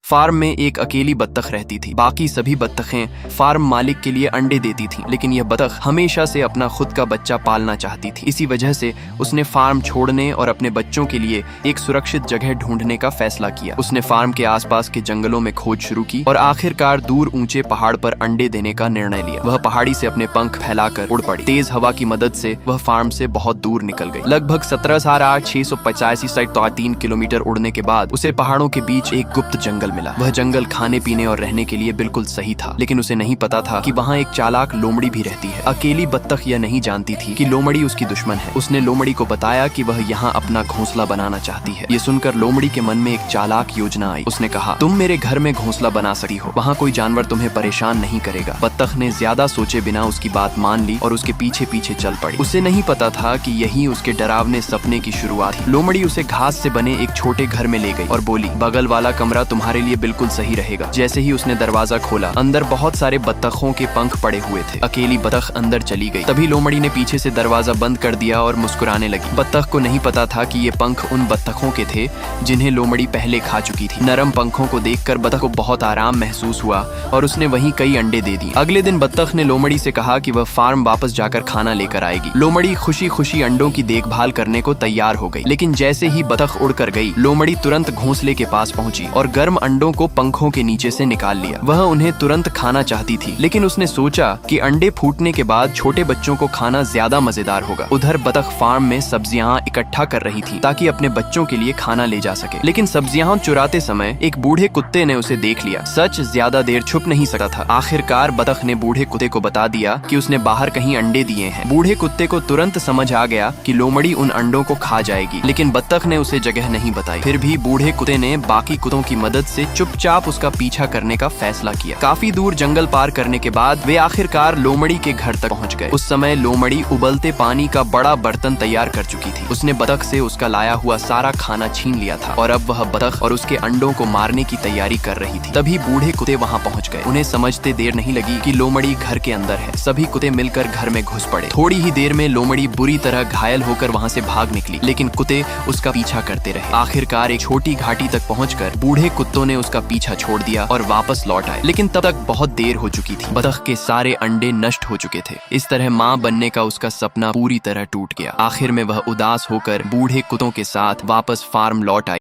Farm में एक अकेली बत्तख रहती थी। बाकी सभी बत्तखें फार्म मालिक के लिए अंडे देती थीं, लेकिन यह बत्तख हमेशा से अपना खुद का बच्चा पालना चाहती थी। इसी वजह से उसने फार्म छोड़ने और अपने बच्चों के लिए एक सुरक्षित जगह ढूंढने का फैसला किया। उसने फार्म के आसपास के जंगलों में खोज शुरू की और आखिरकार दूर ऊंचे पहाड़ पर अंडे देने का निर्णय लिया। वह पहाड़ी से अपने पंख फैलाकर उड़ पड़ी। तेज हवा की मदद से वह फार्म से बहुत दूर निकल गई। लगभग 17,685 किलोमीटर उड़ने के बाद उसे पहाड़ों के बीच एक गुप्त जंगल मिला। वह जंगल खाने पीने और रहने के लिए बिल्कुल सही था, लेकिन उसे नहीं पता था कि वहाँ एक चालाक लोमड़ी भी रहती है। अकेली बत्तख यह नहीं जानती थी कि लोमड़ी उसकी दुश्मन है। उसने लोमड़ी को बताया कि वह यहाँ अपना घोंसला बनाना चाहती है। ये सुनकर लोमड़ी के मन में एक चालाक योजना आई। उसने कहा, तुम मेरे घर में घोंसला बना सकती हो, वहाँ कोई जानवर तुम्हें परेशान नहीं करेगा। बत्तख ने ज्यादा सोचे बिना उसकी बात मान ली और उसके पीछे पीछे चल पड़ी। उसे नहीं पता था कि यही उसके डरावने सपने की शुरुआत थी। लोमड़ी उसे घास से बने एक छोटे घर में ले गई और बोली, बगल वाला कमरा तुम्हारे लिए बिल्कुल सही रहेगा। जैसे ही उसने दरवाजा खोला, अंदर बहुत सारे बत्तखों के पंख पड़े हुए थे। अकेली बत्तख अंदर चली गई। तभी लोमड़ी ने पीछे से दरवाजा बंद कर दिया और मुस्कुराने लगी। बत्तख को नहीं पता था कि ये पंख उन बत्तखों के थे जिन्हें लोमड़ी पहले खा चुकी थी। नरम पंखों को देखकर बत्तख को बहुत आराम महसूस हुआ और उसने वहीं कई अंडे दे दिए। अगले दिन बत्तख ने लोमड़ी से कहा कि वह फार्म वापस जाकर खाना लेकर आएगी। लोमड़ी खुशी खुशी अंडों की देखभाल करने को तैयार हो गई, लेकिन जैसे ही बत्तख उड़कर गई, लोमड़ी तुरंत घोंसले के पास पहुंची और गर्म अंडों को पंखों के नीचे से निकाल लिया। वह उन्हें तुरंत खाना चाहती थी, लेकिन उसने सोचा कि अंडे फूटने के बाद छोटे बच्चों को खाना ज्यादा मजेदार होगा। उधर बत्तख फार्म में सब्जियां इकट्ठा कर रही थी ताकि अपने बच्चों के लिए खाना ले जा सके, लेकिन सब्जियां चुराते समय एक बूढ़े कुत्ते ने उसे देख लिया। सच ज्यादा देर छुप नहीं सका था। आखिरकार बत्तख ने बूढ़े कुत्ते को बता दिया कि उसने बाहर कहीं अंडे दिए हैं। बूढ़े कुत्ते को तुरंत समझ आ गया कि लोमड़ी उन अंडों को खा जाएगी, लेकिन बत्तख ने उसे जगह नहीं बताई। फिर भी बूढ़े कुत्ते ने बाकी कुत्तों की मदद से चुपचाप उसका पीछा करने का फैसला किया। काफी दूर जंगल पार करने के बाद वे आखिरकार लोमड़ी के घर तक पहुंच गए। उस समय लोमड़ी उबलते पानी का बड़ा बर्तन तैयार कर चुकी थी। उसने बत्तख से उसका लाया हुआ सारा खाना छीन लिया था और अब वह बत्तख और उसके अंडों को मारने की तैयारी कर रही थी। तभी बूढ़े कुत्ते वहां पहुंच गए। उन्हें समझते देर नहीं लगी कि लोमड़ी घर के अंदर है। सभी कुत्ते मिलकर घर में घुस पड़े। थोड़ी ही देर में लोमड़ी बुरी तरह घायल होकर वहां से भाग निकली, लेकिन कुत्ते उसका पीछा करते रहे। आखिरकार एक छोटी घाटी तक पहुंचकर बूढ़े कुत्तों ने उसका पीछा छोड़ दिया और वापस लौट आए, लेकिन तब तक बहुत देर हो चुकी थी। बत्तख के सारे अंडे नष्ट हो चुके थे। इस तरह माँ बनने का उसका सपना पूरी तरह टूट गया। आखिर में वह उदास होकर बूढ़े कुत्तों के साथ वापस फार्म लौट आई।